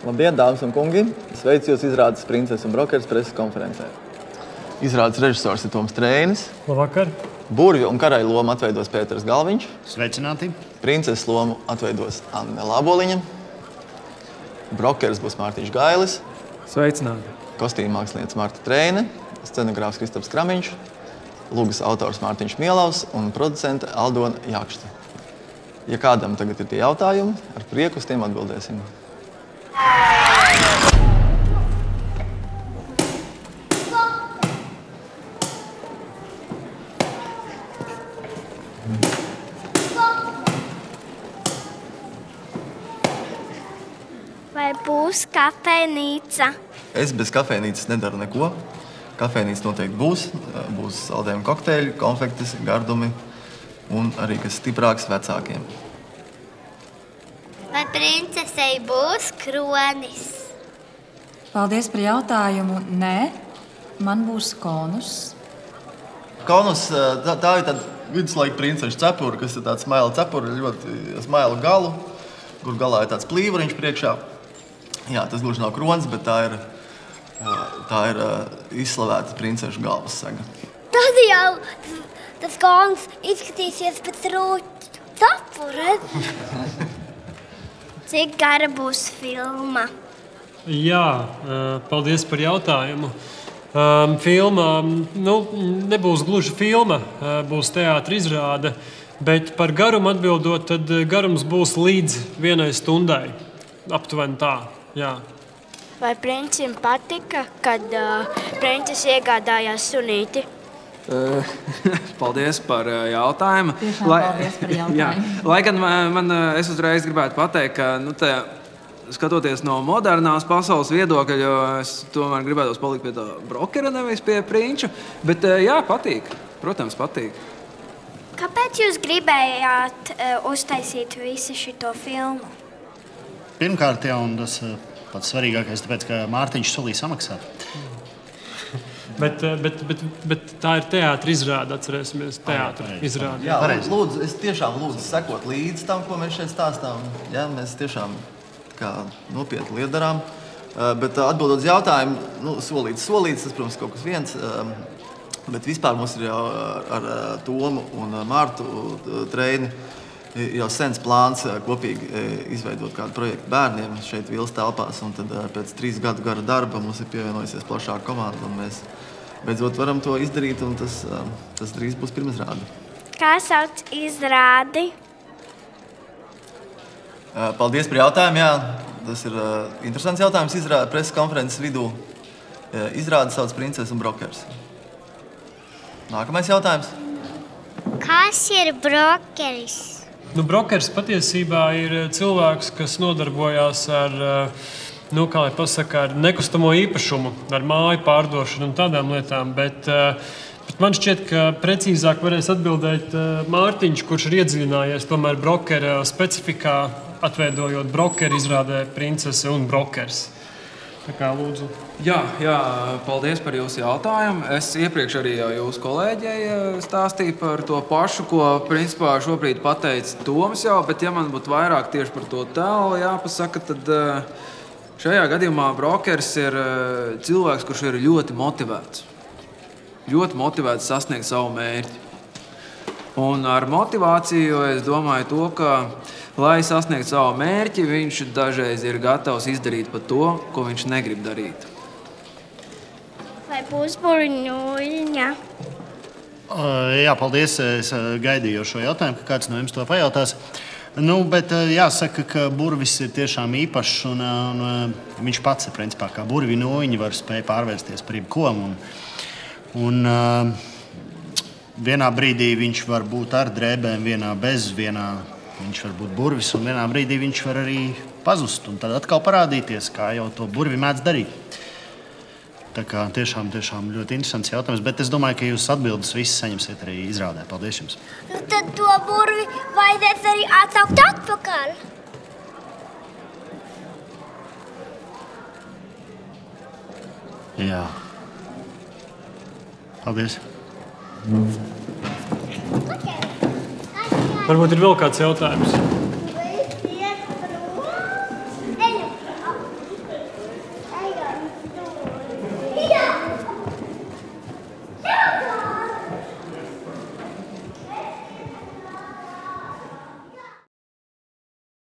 Labdien, dāmas un kungi! Sveicu jūs izrādes Princese un Brokeris preses konferencē. Izrādes režisors ir Toms Trēnis. Labvakar! Burvju un karaļa lomu atveidos Pēters Galviņš. Sveicināti! Princeses lomu atveidos Anne Lāboliņa. Brokeris būs Mārtiņš Gailis. Sveicināti! Kostīma mākslinieca Marta Trēne, scenogrāfs Kristaps Kramiņš, lugas autors Mārtiņš Mielaus un producente Aldona Jakšta. Ja kādam tagad ir tie jautājumi, ar prieku uz tiem atbildēsim. Vai būs kafejnīca? Es bez kafejnīcas nedaru neko. Kafejnīca noteikti būs. Būs saldējumi kokteļi, konfektes, gardumi un arī kas stiprāks vecākiem. Vai princesei būs kronis? Paldies par jautājumu. Nē, man būs konus. Konus, tā ir tāda viduslaika princeša cepura, kas ir tāds smaila cepura, ļoti smaila galu, kur galā ir tāds plīvariņš priekšā. Jā, tas gluži nav kronis, bet tā ir izslavēta princeša galvas saga. Tad jau tas konis izskatīsies pēc rūķu cepura. Cik gara būs filma? Jā, paldies par jautājumu. Filma, nebūs gluži filma, būs teātra izrāde, bet par garumu atbildot, tad garums būs līdz 1 stundai. Aptuveni tā, jā. Vai princim patika, kad princese iegādājās sunīti? Paldies par jautājumu. Tiešām paldies par jautājumu. Jā, lai gan es uzreiz gribētu pateikt, ka skatoties no modernās pasaules viedokļa, jo es tomēr gribētos palikt pie tā brokera, nevis pie prinča. Bet jā, patīk. Protams, patīk. Kāpēc jūs gribējāt uztaisīt visu šito filmu? Pirmkārt, jau tas pats svarīgākais, tāpēc, ka Mārtiņš solīja samaksāt. Bet tā ir teātra izrāde, atcerēsimies, teātra izrāde. Jā, lūdzu, es tiešām lūdzu sekot līdz tam, ko mēs šeit stāstām. Jā, mēs tiešām nopietni lietu darām. Bet atbildot uz jautājumu, solīts, tas, protams, kaut kas viens. Bet vispār mums ir jau ar Tomu un Martu Trēni jau sens plāns kopīgi izveidot kādu projektu bērniem šeit Vils telpās. Un tad pēc 3 gadu gara darba mums ir pievienojusies plašāka komanda. Un mēs beidzot varam to izdarīt, un tas drīz būs pirmizrāde. Kā sauc izrādi? Paldies par jautājumu. Jā, tas ir interesants jautājums. Preses konferences vidū izrāde sauc Princese un Brokeris. Nākamais jautājums. Kas ir brokeris? Brokeris patiesībā ir cilvēks, kas nodarbojās ar, ar nekustamo īpašumu, ar māju pārdošanu un tādām lietām. Bet man šķiet, ka precīzāk varēs atbildēt Mārtiņš, kurš ir iedziļinājies tomēr brokera specifikā, atveidojot brokeru izrādē Princese un Brokeris. Tā kā lūdzu. Jā, paldies par jūsu jautājumu. Es iepriekš arī jūsu kolēģei stāstīju par to pašu, ko principā šobrīd pateica Toms jau, bet ja man būtu vairāk tieši par to tēlu jāpasaka, tad šajā gadījumā brokeris ir cilvēks, kurš ir ļoti motivēts. Ļoti motivēts sasniegt savu mērķi. Un ar motivāciju es domāju to, ka lai sasniegtu savu mērķi, viņš dažreiz ir gatavs izdarīt pat to, ko viņš negrib darīt. Vai būs burviņa? Jā, paldies. Es gaidīju šo jautājumu, ka kāds no jums to pajautās. Bet jāsaka, ka burvis ir tiešām īpašs, un viņš pats ir principā kā burvi noņi var spēj pārvērsties par jebko. Un vienā brīdī viņš var būt ar drēbēm, vienā bez, vienā viņš var būt burvis, un vienā brīdī viņš var arī pazust, un tad atkal parādīties, kā jau to burvi mēdz darīt. Tā kā tiešām ļoti interesants jautājums, bet es domāju, ka jūs atbildes visas saņemsiet arī izrādē. Paldies jums! Tad to burvi vajadzēs arī atsaukt atpakaļ. Jā. Paldies! Varbūt ir vēl kāds jautājums.